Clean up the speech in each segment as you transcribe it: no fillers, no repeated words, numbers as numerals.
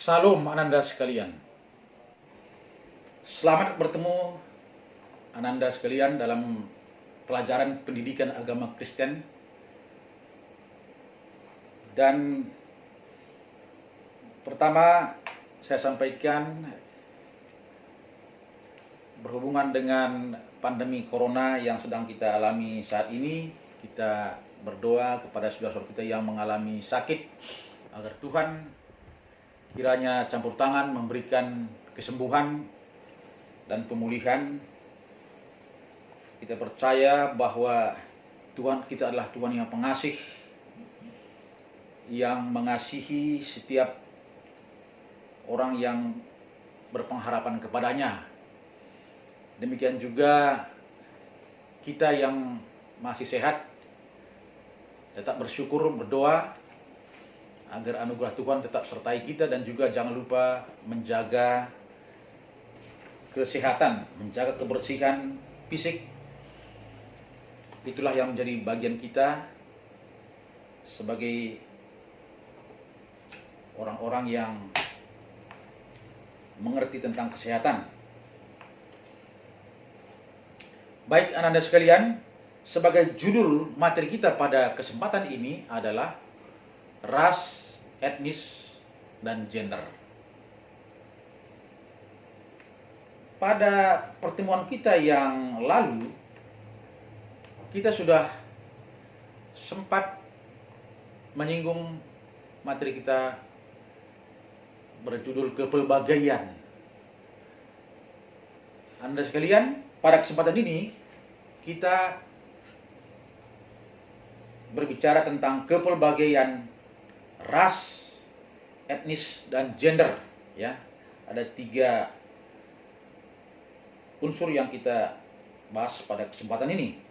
Salam Ananda sekalian. Selamat bertemu Ananda sekalian dalam pelajaran pendidikan agama Kristen. Dan pertama saya sampaikan berhubungan dengan pandemi corona yang sedang kita alami saat ini, kita berdoa kepada saudara-saudara kita yang mengalami sakit agar Tuhan kiranya campur tangan memberikan kesembuhan dan pemulihan. Kita percaya bahwa Tuhan kita adalah Tuhan yang pengasih, yang mengasihi setiap orang yang berpengharapan kepadanya. Demikian juga kita yang masih sehat tetap bersyukur, berdoa agar anugerah Tuhan tetap sertai kita, dan juga jangan lupa menjaga kesehatan, menjaga kebersihan fisik. Itulah yang menjadi bagian kita sebagai orang-orang yang mengerti tentang kesehatan. Baik Ananda sekalian, sebagai judul materi kita pada kesempatan ini adalah ras, etnis, dan gender. Pada pertemuan kita yang lalu, kita sudah sempat menyinggung materi kita berjudul kepelbagaian. Anda sekalian, pada kesempatan ini kita berbicara tentang kepelbagaian ras, etnis, dan gender. Ya, ada 3 unsur yang kita bahas pada kesempatan ini.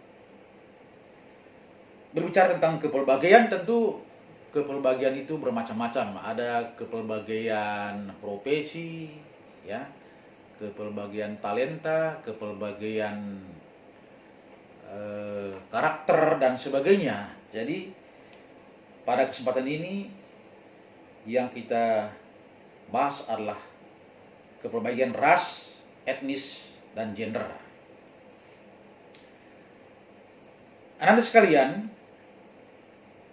Berbicara tentang kepelbagaian, tentu kepelbagaian itu bermacam-macam. Ada kepelbagaian profesi, ya, kepelbagaian talenta, kepelbagaian karakter, dan sebagainya. Jadi pada kesempatan ini yang kita bahas adalah kepelbagaian ras, etnis, dan gender. Anda sekalian,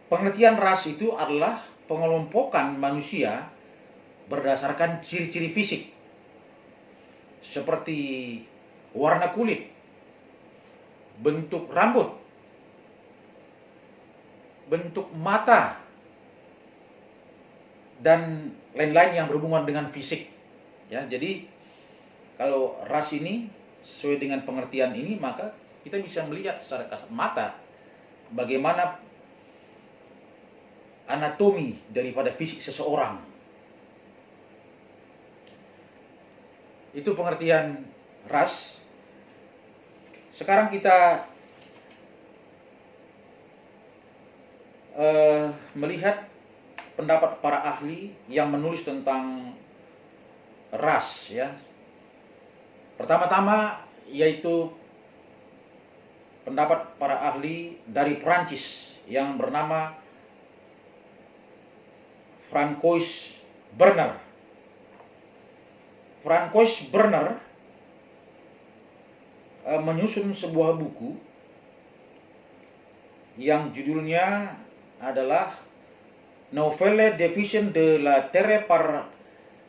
pengertian ras itu adalah pengelompokan manusia berdasarkan ciri-ciri fisik seperti warna kulit, bentuk rambut, bentuk mata, dan lain-lain yang berhubungan dengan fisik. Ya, jadi kalau ras ini sesuai dengan pengertian ini, maka kita bisa melihat secara kasat mata bagaimana anatomi daripada fisik seseorang. Itu pengertian ras. Sekarang kita melihat pendapat para ahli yang menulis tentang ras, ya. Pertama-tama yaitu pendapat para ahli dari Prancis yang bernama Francois Berner. Francois Berner menyusun sebuah buku yang judulnya adalah Nouvelle Division de la Terre par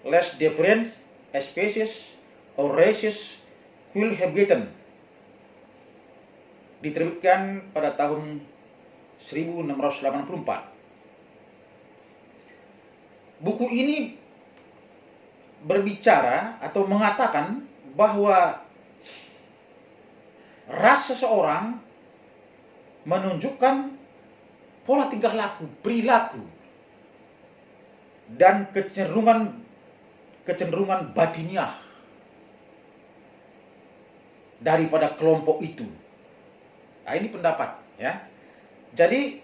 les différentes espèces ou races cultivées, diterbitkan pada tahun 1684. Buku ini berbicara atau mengatakan bahwa ras seseorang menunjukkan pola tingkah laku, perilaku, dan kecenderungan batiniah daripada kelompok itu. Nah, ini pendapat, ya. Jadi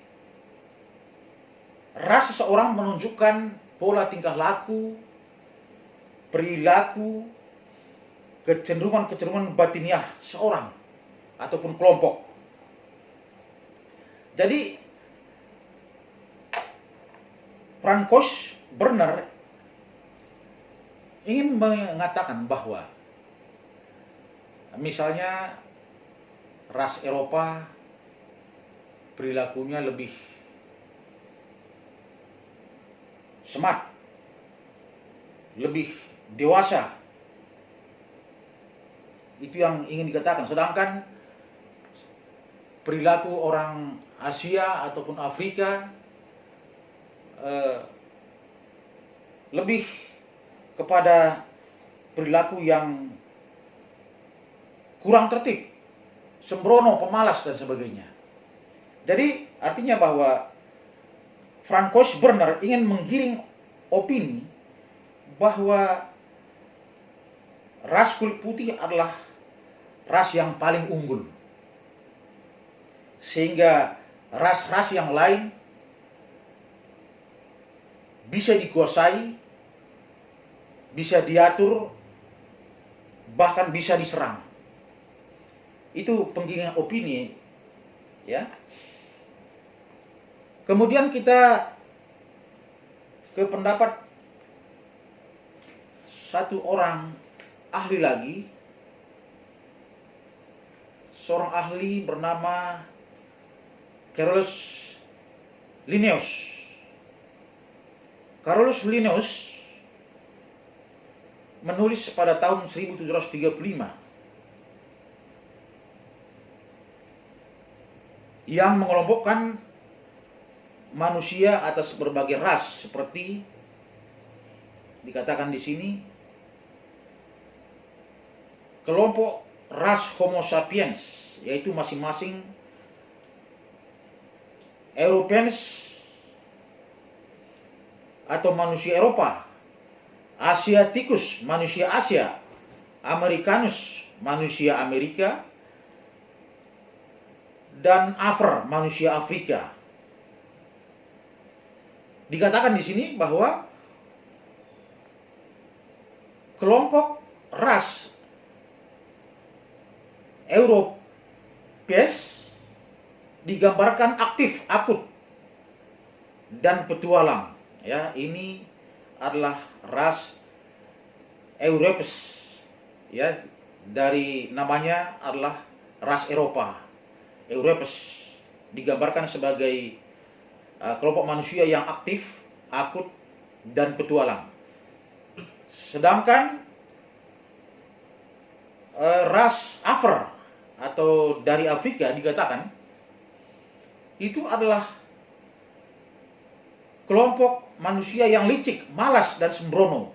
ras seseorang menunjukkan pola tingkah laku, perilaku, kecenderungan batiniah seorang ataupun kelompok. Jadi Francois Berner ingin mengatakan bahwa misalnya ras Eropa perilakunya lebih smart, lebih dewasa. Itu yang ingin dikatakan. Sedangkan perilaku orang Asia ataupun Afrika lebih kepada perilaku yang kurang tertib, sembrono, pemalas dan sebagainya. Jadi artinya bahwa Francois Berner ingin menggiring opini bahwa ras kulit putih adalah ras yang paling unggul, sehingga ras-ras yang lain bisa dikuasai, bisa diatur, bahkan bisa diserang. Itu penggiringan opini, ya. Kemudian kita ke pendapat satu orang ahli lagi, seorang ahli bernama Carolus Linnaeus. Carolus Linnaeus menulis pada tahun 1735 yang mengelompokkan manusia atas berbagai ras, seperti dikatakan di sini kelompok ras Homo sapiens, yaitu masing-masing Europeans atau manusia Eropa, Asiaticus manusia Asia, Americanus manusia Amerika, dan Afer manusia Afrika. Dikatakan di sini bahwa kelompok ras Europees digambarkan aktif, akut, dan petualang. Ya, ini adalah ras Europees. Ya, dari namanya adalah ras Eropa. Europees digambarkan sebagai kelompok manusia yang aktif, akut, dan petualang. Sedangkan ras Afer atau dari Afrika dikatakan itu adalah kelompok manusia yang licik, malas, dan sembrono.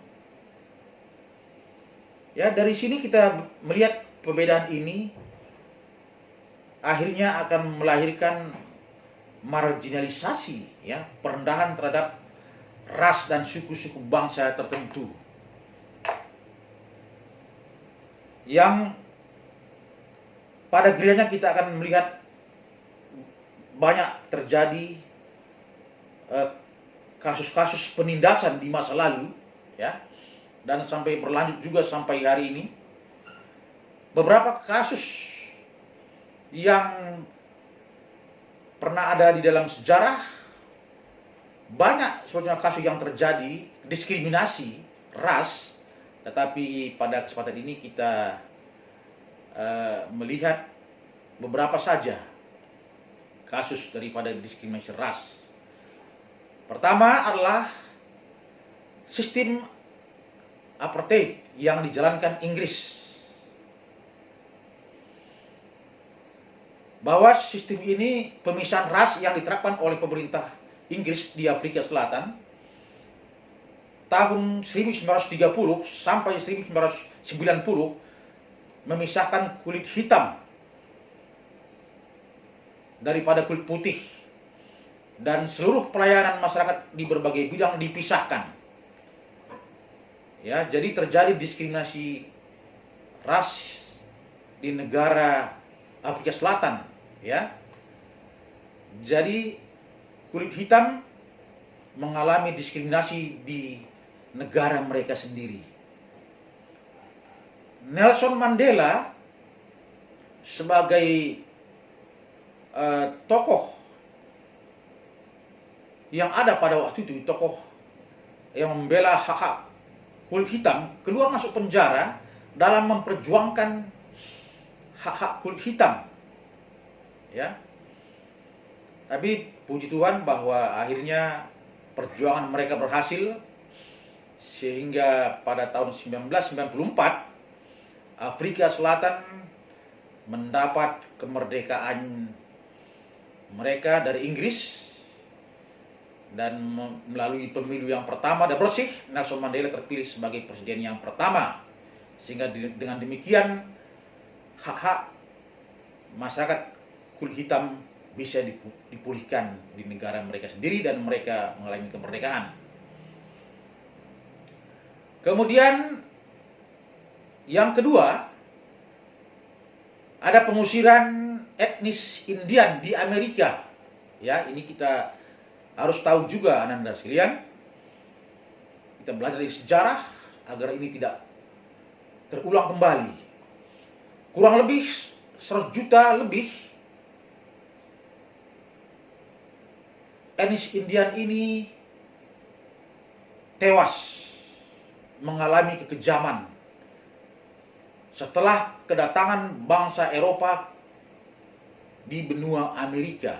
Ya, dari sini kita melihat perbedaan ini akhirnya akan melahirkan marginalisasi, ya, perendahan terhadap ras dan suku-suku bangsa tertentu yang pada gilirannya kita akan melihat banyak terjadi kasus-kasus penindasan di masa lalu, ya, dan sampai berlanjut juga sampai hari ini. Beberapa kasus yang pernah ada di dalam sejarah, banyak sebetulnya kasus yang terjadi diskriminasi ras, tetapi pada kesempatan ini kita melihat beberapa saja kasus daripada diskriminasi ras. Pertama adalah sistem apartheid yang dijalankan Inggris. Bahwa sistem ini pemisahan ras yang diterapkan oleh pemerintah Inggris di Afrika Selatan tahun 1930 sampai 1990 memisahkan kulit hitam daripada kulit putih, dan seluruh pelayanan masyarakat di berbagai bidang dipisahkan. Ya, jadi terjadi diskriminasi ras di negara Afrika Selatan, ya. Jadi kulit hitam mengalami diskriminasi di negara mereka sendiri. Nelson Mandela sebagai tokoh yang ada pada waktu itu, tokoh yang membela hak-hak kulit hitam keluar masuk penjara dalam memperjuangkan hak-hak kulit hitam. Ya. Tapi puji Tuhan bahwa akhirnya perjuangan mereka berhasil, sehingga pada tahun 1994 Afrika Selatan mendapat kemerdekaan mereka dari Inggris, dan melalui pemilu yang pertama dan bersih, Nelson Mandela terpilih sebagai presiden yang pertama, sehingga dengan demikian hak-hak masyarakat kulit hitam bisa dipulihkan di negara mereka sendiri dan mereka mengalami kemerdekaan. Kemudian yang kedua, ada pengusiran etnis Indian di Amerika. Ya, ini kita harus tahu juga, Ananda sekalian. Kita belajar dari sejarah agar ini tidak terulang kembali. Kurang lebih 100 juta lebih etnis Indian ini tewas mengalami kekejaman setelah kedatangan bangsa Eropa di benua Amerika.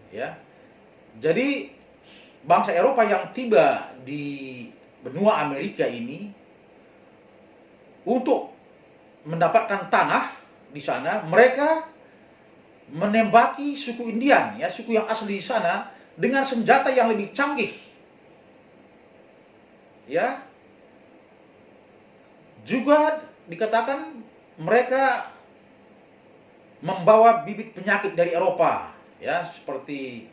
Ya. Jadi bangsa Eropa yang tiba di benua Amerika ini untuk mendapatkan tanah di sana, mereka menembaki suku Indian, ya, suku yang asli di sana dengan senjata yang lebih canggih. Ya. Juga dikatakan mereka membawa bibit penyakit dari Eropa, ya, seperti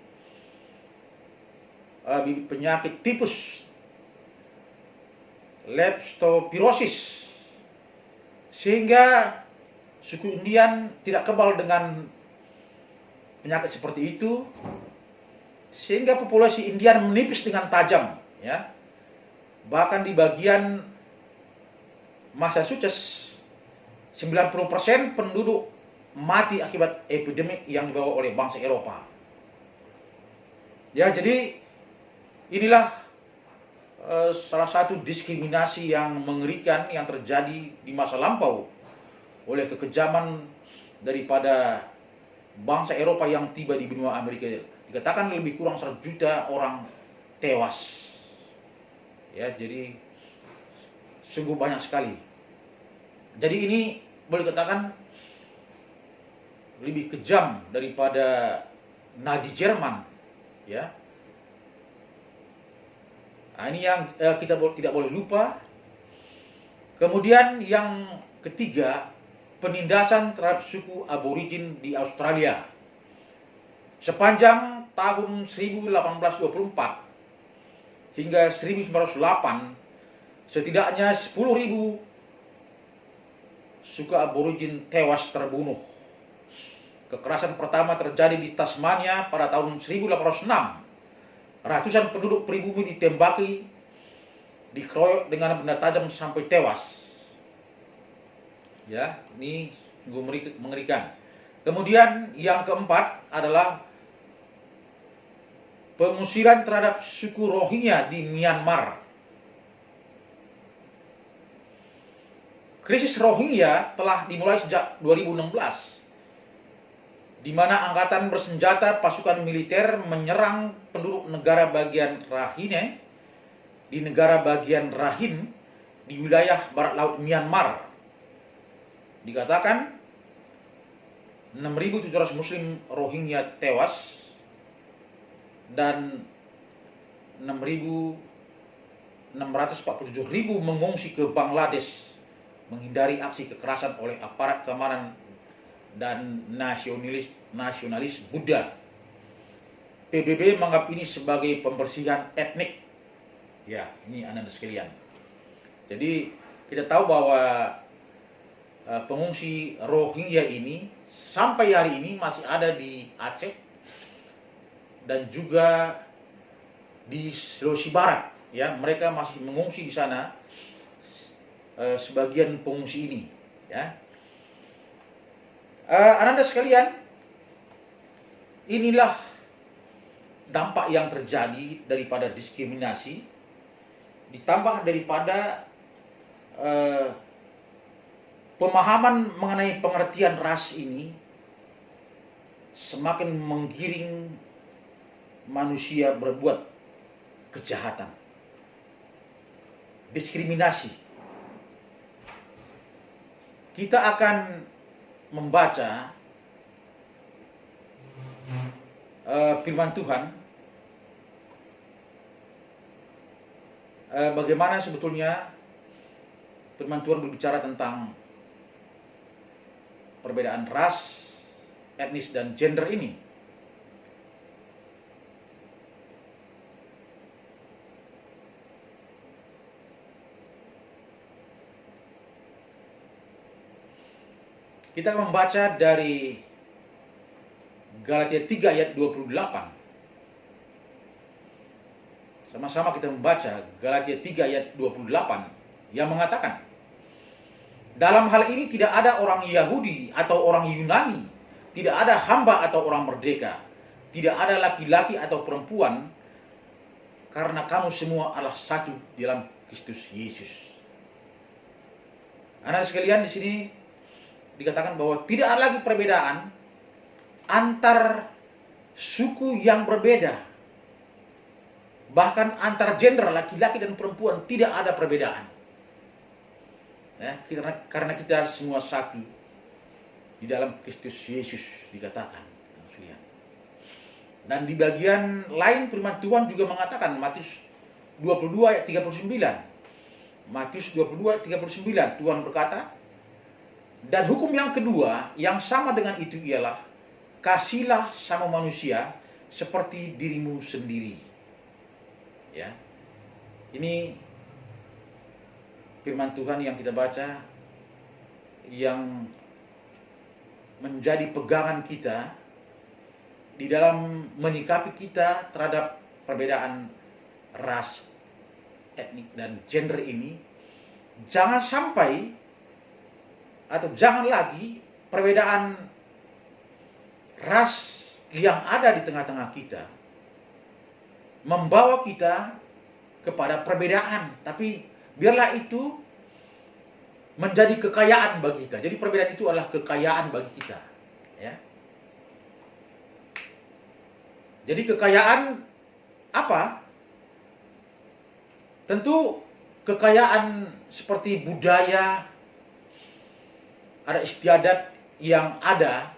bibit penyakit tipus, leptospirosis, sehingga suku Indian tidak kebal dengan penyakit seperti itu, sehingga populasi Indian menipis dengan tajam, ya. Bahkan di bagian Massachusetts 90% penduduk mati akibat epidemik yang dibawa oleh bangsa Eropa. Ya, jadi inilah salah satu diskriminasi yang mengerikan yang terjadi di masa lampau oleh kekejaman daripada bangsa Eropa yang tiba di benua Amerika. Dikatakan lebih kurang 100 juta orang tewas. Ya, jadi sungguh banyak sekali. Jadi ini boleh katakan lebih kejam daripada Nazi Jerman, ya. Nah, ini yang kita tidak boleh lupa. Kemudian yang ketiga, penindasan terhadap suku aborigin di Australia. Sepanjang tahun 1824 hingga 1908, setidaknya 10.000 suku aborigin tewas terbunuh. Kekerasan pertama terjadi di Tasmania pada tahun 1806. Ratusan penduduk pribumi ditembaki, dikeroyok dengan benda tajam sampai tewas. Ya, ini sungguh mengerikan. Kemudian yang keempat adalah pengusiran terhadap suku Rohingya di Myanmar. Krisis Rohingya telah dimulai sejak 2016, di mana angkatan bersenjata pasukan militer menyerang penduduk negara bagian Rakhine di negara bagian Rakhine di wilayah barat laut Myanmar. Dikatakan 6.700 Muslim Rohingya tewas dan 647.000 mengungsi ke Bangladesh menghindari aksi kekerasan oleh aparat keamanan dan nasionalis Buddha. PBB menganggap ini sebagai pembersihan etnik. Ya, ini Anda sekalian. Jadi kita tahu bahwa pengungsi Rohingya ini sampai hari ini masih ada di Aceh dan juga di Sulawesi Barat. Ya, mereka masih mengungsi di sana. Sebagian pengungsi ini, ya. Ananda sekalian, inilah dampak yang terjadi daripada diskriminasi ditambah daripada pemahaman mengenai pengertian ras ini semakin menggiring manusia berbuat kejahatan, diskriminasi. Kita akan membaca firman Tuhan, bagaimana sebetulnya firman Tuhan berbicara tentang perbedaan ras, etnis, dan gender ini. Kita akan membaca dari Galatia 3 ayat 28. Sama-sama kita membaca Galatia 3 ayat 28 yang mengatakan, dalam hal ini tidak ada orang Yahudi atau orang Yunani, tidak ada hamba atau orang merdeka, tidak ada laki-laki atau perempuan, karena kamu semua adalah satu dalam Kristus Yesus. Anak sekalian, di sini dikatakan bahwa tidak ada lagi perbedaan antar suku yang berbeda. Bahkan antar gender, laki-laki dan perempuan, tidak ada perbedaan. Ya, karena kita semua satu di dalam Kristus Yesus, dikatakan. Dan di bagian lain firman Tuhan juga mengatakan, Matius 22 ayat 39. Matius 22 ayat 39, Tuhan berkata, dan hukum yang kedua yang sama dengan itu ialah, kasihlah sama manusia seperti dirimu sendiri. Ya. Ini firman Tuhan yang kita baca, yang menjadi pegangan kita di dalam menyikapi kita terhadap perbedaan ras, etnik, dan gender ini. Jangan sampai atau jangan lagi perbedaan ras yang ada di tengah-tengah kita membawa kita kepada perbedaan, tapi biarlah itu menjadi kekayaan bagi kita. Jadi perbedaan itu adalah kekayaan bagi kita, ya. Jadi kekayaan apa? Tentu kekayaan seperti budaya, ada istiadat yang ada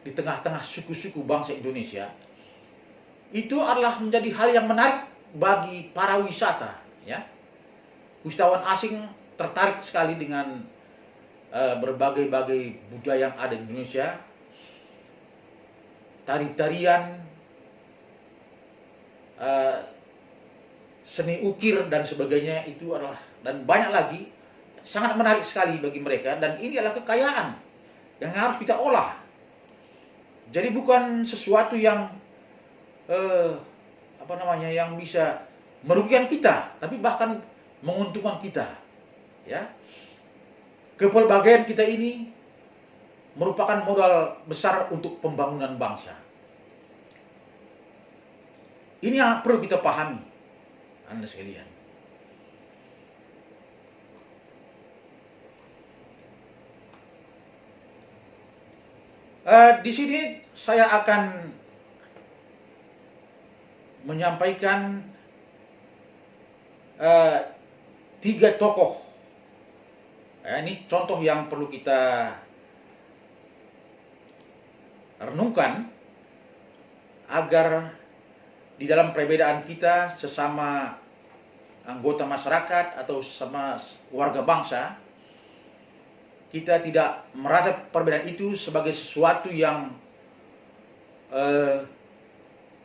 di tengah-tengah suku-suku bangsa Indonesia. Itu adalah menjadi hal yang menarik bagi para wisata, ya. Wisatawan asing tertarik sekali dengan berbagai-bagai budaya yang ada di Indonesia. Tari-tarian, seni ukir dan sebagainya itu adalah, dan banyak lagi, sangat menarik sekali bagi mereka, dan ini adalah kekayaan yang harus kita olah. Jadi bukan sesuatu yang yang bisa merugikan kita, tapi bahkan menguntungkan kita, ya. Kepelbagaian kita ini merupakan modal besar untuk pembangunan bangsa. Ini yang perlu kita pahami, Anda sekalian. Di sini saya akan menyampaikan 3 tokoh. Ini contoh yang perlu kita renungkan agar di dalam perbedaan kita sesama anggota masyarakat atau sama warga bangsa, kita tidak merasa perbedaan itu sebagai sesuatu yang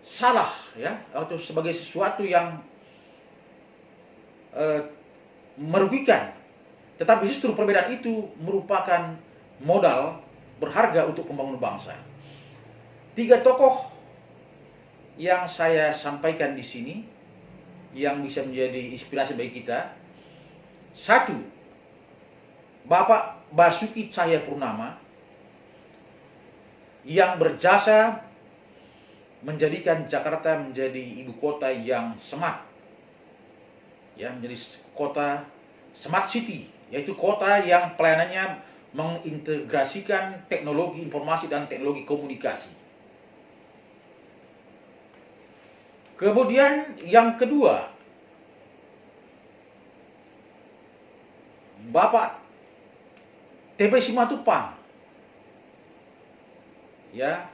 salah, ya, atau sebagai sesuatu yang merugikan. Tetapi justru perbedaan itu merupakan modal berharga untuk pembangunan bangsa. 3 tokoh yang saya sampaikan di sini yang bisa menjadi inspirasi bagi kita. 1, Bapak Basuki Cahayapurnama yang berjasa menjadikan Jakarta menjadi ibu kota yang smart. ya, menjadi kota smart city, yaitu kota yang pelayanannya mengintegrasikan teknologi informasi dan teknologi komunikasi. Kemudian yang kedua, Bapak TB Simatupang, ya,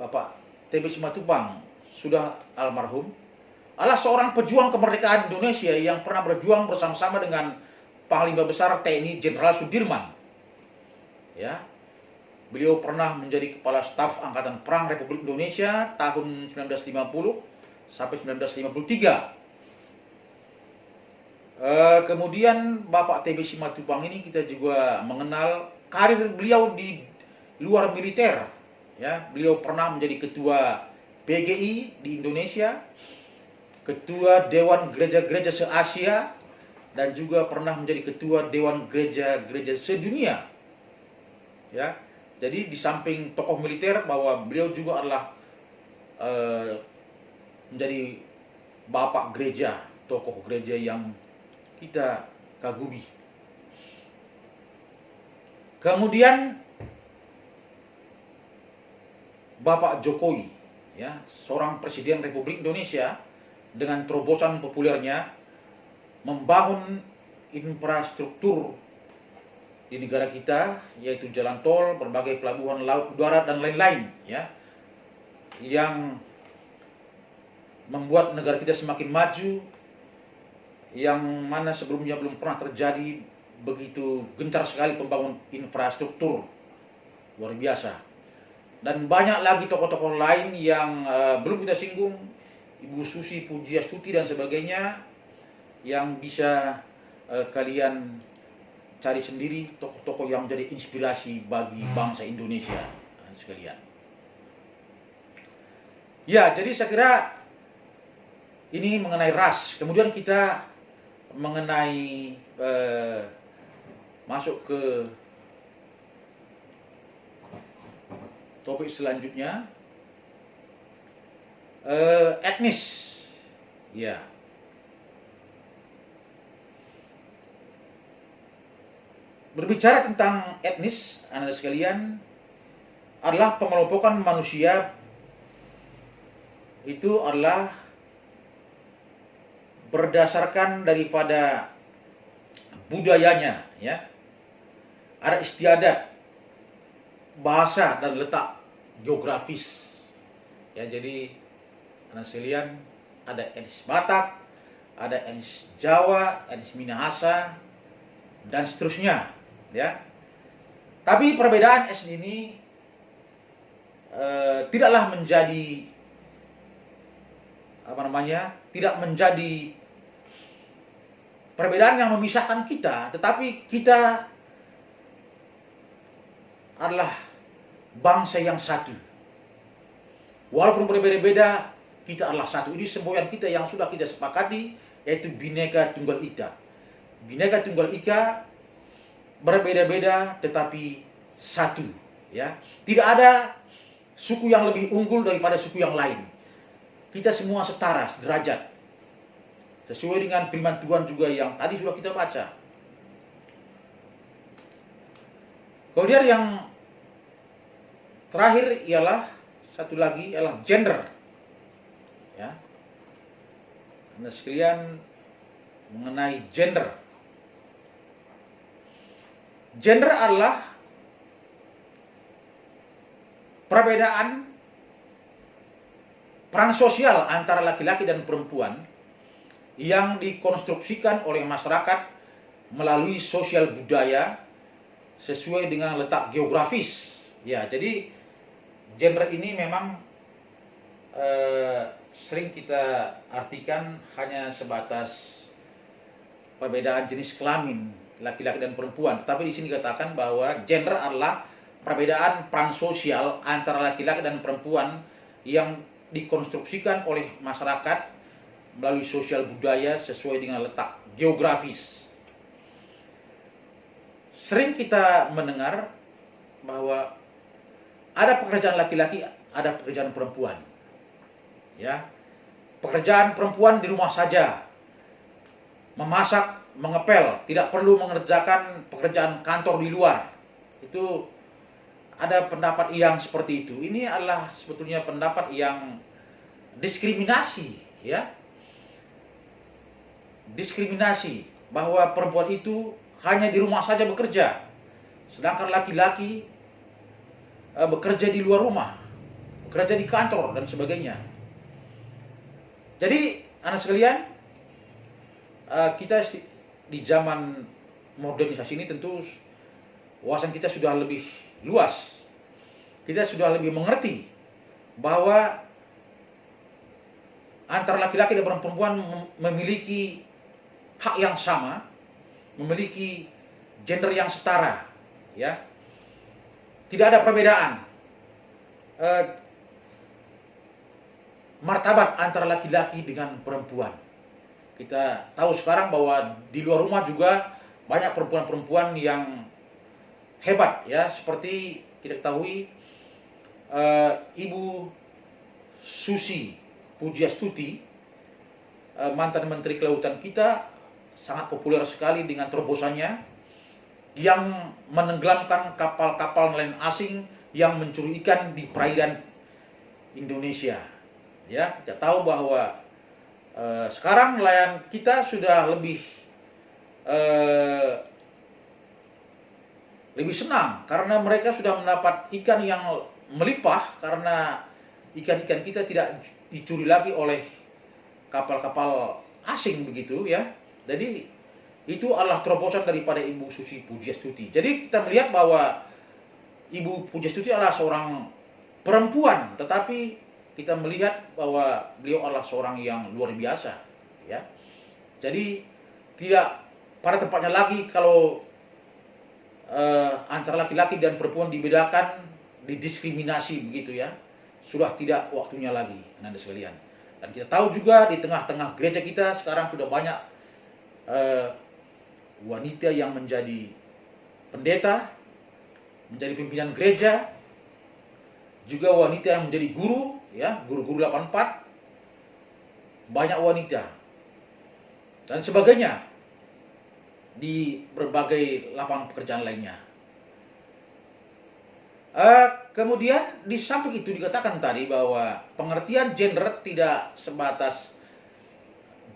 Bapak TB Simatupang sudah almarhum, adalah seorang pejuang kemerdekaan Indonesia yang pernah berjuang bersama-sama dengan Panglima Besar TNI Jenderal Sudirman. Ya, beliau pernah menjadi Kepala Staf Angkatan Perang Republik Indonesia tahun 1950 sampai 1953. Kemudian Bapak TB Simatupang ini kita juga mengenal karir beliau di luar militer. Ya, beliau pernah menjadi ketua PGI di Indonesia, ketua Dewan Gereja-Gereja se-Asia, dan juga pernah menjadi ketua Dewan Gereja-Gereja sedunia. Ya, jadi di samping tokoh militer, bahwa beliau juga adalah menjadi bapak gereja, tokoh gereja yang kita kagumi. Kemudian Bapak Jokowi, ya, seorang Presiden Republik Indonesia dengan terobosan populernya membangun infrastruktur di negara kita, yaitu jalan tol, berbagai pelabuhan laut, udara, dan lain-lain, ya, yang membuat negara kita semakin maju, yang mana sebelumnya belum pernah terjadi. Begitu gencar sekali pembangunan infrastruktur, luar biasa. Dan banyak lagi tokoh-tokoh lain yang belum kita singgung, Ibu Susi Pujiastuti dan sebagainya, yang bisa kalian cari sendiri, tokoh-tokoh yang menjadi inspirasi bagi bangsa Indonesia sekalian. Ya, jadi saya kira ini mengenai ras. Kemudian kita mengenai masuk ke topik selanjutnya, etnis. Ya, berbicara tentang etnis, Anda sekalian, adalah pengelompokan manusia. Itu adalah berdasarkan daripada budayanya, ya. Ada istiadat, bahasa, dan letak geografis. Ya, jadi Anda sekalian, ada etnis Batak, ada etnis Jawa, etnis Minahasa, dan seterusnya, ya. Tapi perbedaan etnis ini tidaklah menjadi tidak menjadi perbedaan yang memisahkan kita, tetapi kita adalah bangsa yang satu. Walaupun berbeda-beda, kita adalah satu. Ini semboyan kita yang sudah kita sepakati, yaitu Bhinneka Tunggal Ika. Bhinneka Tunggal Ika, berbeda-beda tetapi satu, ya. Tidak ada suku yang lebih unggul daripada suku yang lain. Kita semua setara, sederajat. Sesuai dengan firman Tuhan juga yang tadi sudah kita baca. Kemudian yang terakhir ialah satu lagi, ialah gender. Ya. Anda sekalian, mengenai gender. Gender adalah perbedaan peran sosial antara laki-laki dan perempuan yang dikonstruksikan oleh masyarakat melalui sosial budaya sesuai dengan letak geografis. Ya, jadi gender ini memang sering kita artikan hanya sebatas perbedaan jenis kelamin laki-laki dan perempuan, tetapi di sini dikatakan bahwa gender adalah perbedaan peran sosial antara laki-laki dan perempuan yang dikonstruksikan oleh masyarakat melalui sosial budaya sesuai dengan letak geografis. Sering kita mendengar bahwa ada pekerjaan laki-laki, ada pekerjaan perempuan. Ya. Pekerjaan perempuan di rumah saja. memasak, mengepel, tidak perlu mengerjakan pekerjaan kantor di luar. Itu ada pendapat yang seperti itu. Ini adalah sebetulnya pendapat yang diskriminasi, ya. Diskriminasi bahwa perempuan itu hanya di rumah saja bekerja, sedangkan laki-laki bekerja di luar rumah, bekerja di kantor dan sebagainya. Jadi anak sekalian, kita di zaman modernisasi ini tentu wawasan kita sudah lebih luas. Kita sudah lebih mengerti bahwa antara laki-laki dan perempuan memiliki hak yang sama, memiliki gender yang setara, ya. Tidak ada perbedaan martabat antara laki-laki dengan perempuan. Kita tahu sekarang bahwa di luar rumah juga banyak perempuan-perempuan yang hebat, ya, seperti kita ketahui Ibu Susi Pujiastuti, mantan Menteri Kelautan kita, sangat populer sekali dengan terobosannya yang menenggelamkan kapal-kapal nelayan asing yang mencuri ikan di perairan Indonesia. Ya, kita tahu bahwa sekarang nelayan kita sudah lebih senang karena mereka sudah mendapat ikan yang melimpah, karena ikan-ikan kita tidak dicuri lagi oleh kapal-kapal asing begitu, ya. Jadi itu adalah terobosan daripada Ibu Susi Pujiastuti. Jadi kita melihat bahwa Ibu Pujiastuti adalah seorang perempuan, tetapi kita melihat bahwa beliau adalah seorang yang luar biasa, ya. Jadi tidak pada tempatnya lagi kalau antara laki-laki dan perempuan dibedakan, didiskriminasi begitu, ya. Sudah tidak waktunya lagi, Anda sekalian. Dan kita tahu juga di tengah-tengah gereja kita sekarang sudah banyak wanita yang menjadi pendeta, menjadi pimpinan gereja, juga wanita yang menjadi guru, ya, guru-guru 84, banyak wanita dan sebagainya di berbagai lapangan pekerjaan lainnya. Kemudian di samping itu dikatakan tadi bahwa pengertian gender tidak sebatas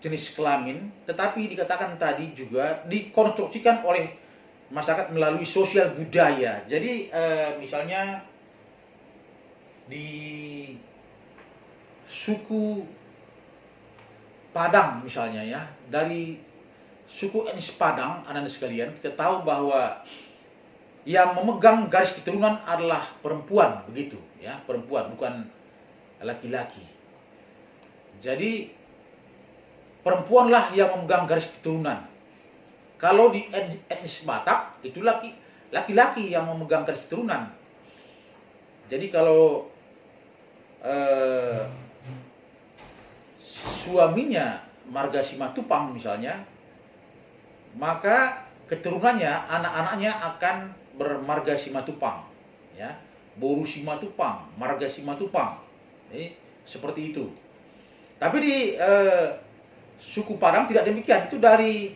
jenis kelamin, tetapi dikatakan tadi juga dikonstruksikan oleh masyarakat melalui sosial budaya. Jadi misalnya di suku Padang misalnya, ya, dari suku etnis Padang, anak-anak sekalian, kita tahu bahwa yang memegang garis keturunan adalah perempuan, begitu, ya, perempuan, bukan laki-laki. Jadi perempuanlah yang memegang garis keturunan. Kalau di etnis Batak itu laki-laki yang memegang garis keturunan. Jadi kalau suaminya marga Simatupang misalnya, maka keturunannya, anak-anaknya akan bermarga Simatupang, ya, Boru Simatupang, marga Simatupang. Jadi seperti itu. Tapi di suku Padang tidak demikian. Itu dari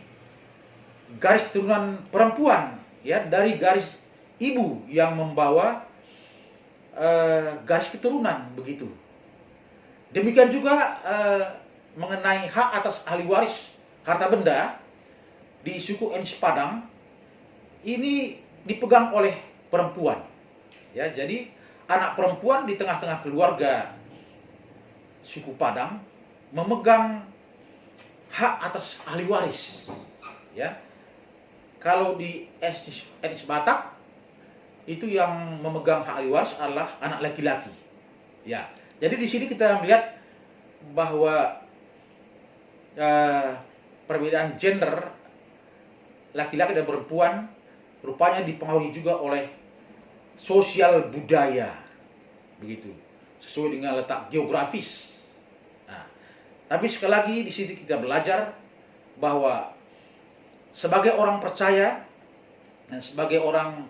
garis keturunan perempuan, ya, dari garis ibu yang membawa garis keturunan begitu. Demikian juga mengenai hak atas ahli waris harta benda di suku etnis Padang, ini dipegang oleh perempuan, ya. Jadi anak perempuan di tengah-tengah keluarga suku Padang memegang hak atas ahli waris, ya. Kalau di etnis Batak itu yang memegang hak ahli waris adalah anak laki-laki, ya. Jadi di sini kita melihat bahwa perbedaan gender laki-laki dan perempuan rupanya dipengaruhi juga oleh sosial budaya, begitu, sesuai dengan letak geografis. Nah, tapi sekali lagi di sini kita belajar bahwa sebagai orang percaya dan sebagai orang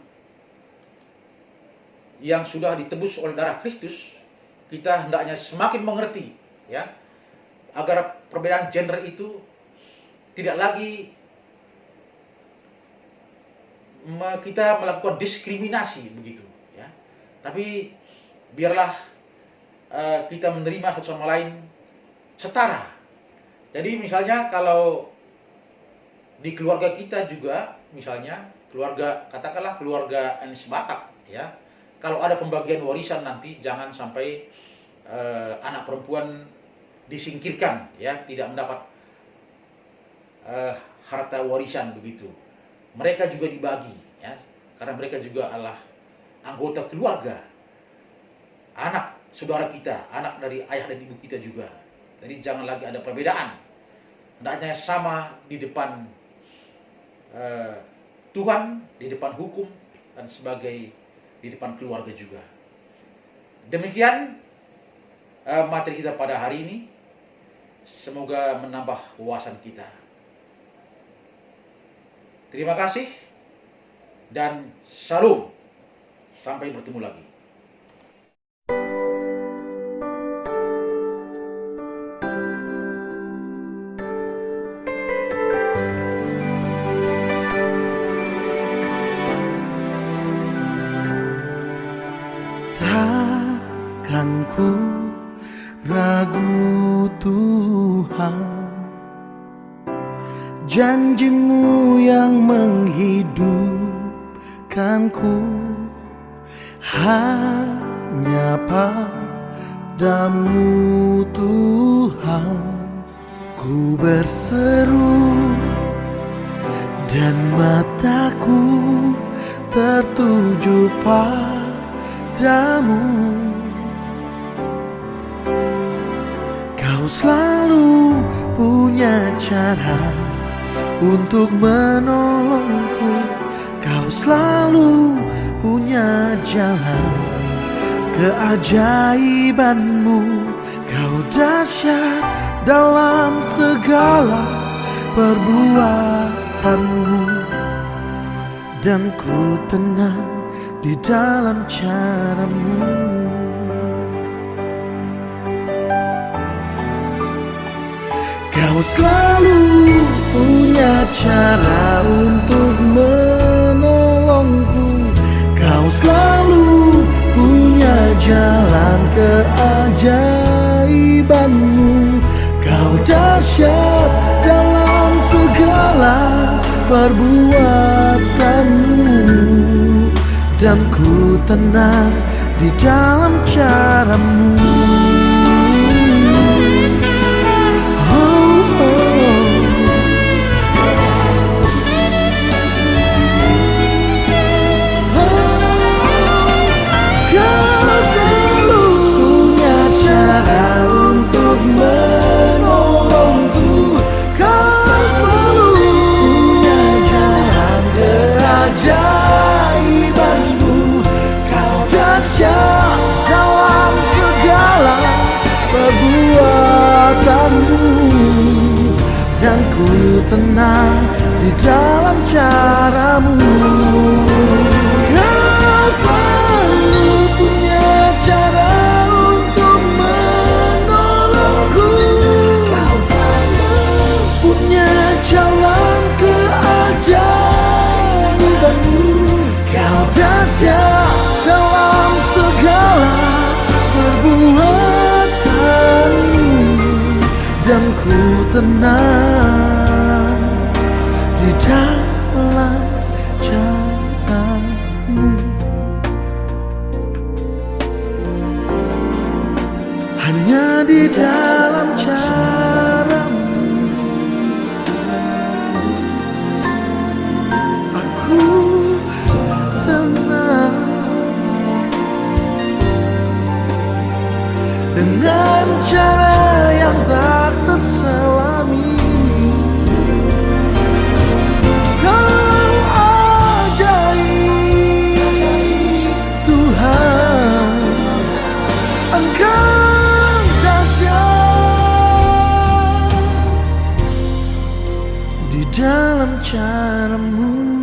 yang sudah ditebus oleh darah Kristus, kita hendaknya semakin mengerti, ya, agar perbedaan gender itu tidak lagi kita melakukan diskriminasi begitu ya, tapi biarlah kita menerima satu sama lain setara. Jadi misalnya kalau di keluarga kita juga, misalnya keluarga, katakanlah keluarga Anies Batak ya, kalau ada pembagian warisan nanti jangan sampai anak perempuan disingkirkan ya, tidak mendapat harta warisan begitu. Mereka juga dibagi ya, karena mereka juga adalah anggota keluarga, anak saudara kita, anak dari ayah dan ibu kita juga. Jadi jangan lagi ada perbedaan, hendaknya sama di depan Tuhan, di depan hukum, dan sebagai di depan keluarga juga. Demikian materi kita pada hari ini. Semoga menambah wawasan kita. Terima kasih dan salam. Sampai bertemu lagi. Takkan ku ragu Tuhan, janjimu yang menghidupkanku, hanya padamu Tuhan ku berseru, dan mataku tertuju padamu. Kau selalu punya cara untuk menolongku, kau selalu punya jalan keajaibanmu. Kau dahsyat dalam segala perbuatanmu, dan ku tenang di dalam caramu. Kau selalu punya cara untuk menolongku, kau selalu punya jalan keajaibanmu. Kau dahsyat dalam segala perbuatanmu, dan ku tenang di dalam caramu. Dan ku tenang di dalam caramu. Kau selalu punya cara untuk menolongku, kau selalu punya jalan keajaibanmu. Kau dahsyat dalam segala perbuatanmu, dan ku tenang di dalam caramu. Hanya di dalam caramu aku tenang, dengan cara yang tak terselami. Kau ajaib Tuhan, Engkau dahsyat di dalam caramu.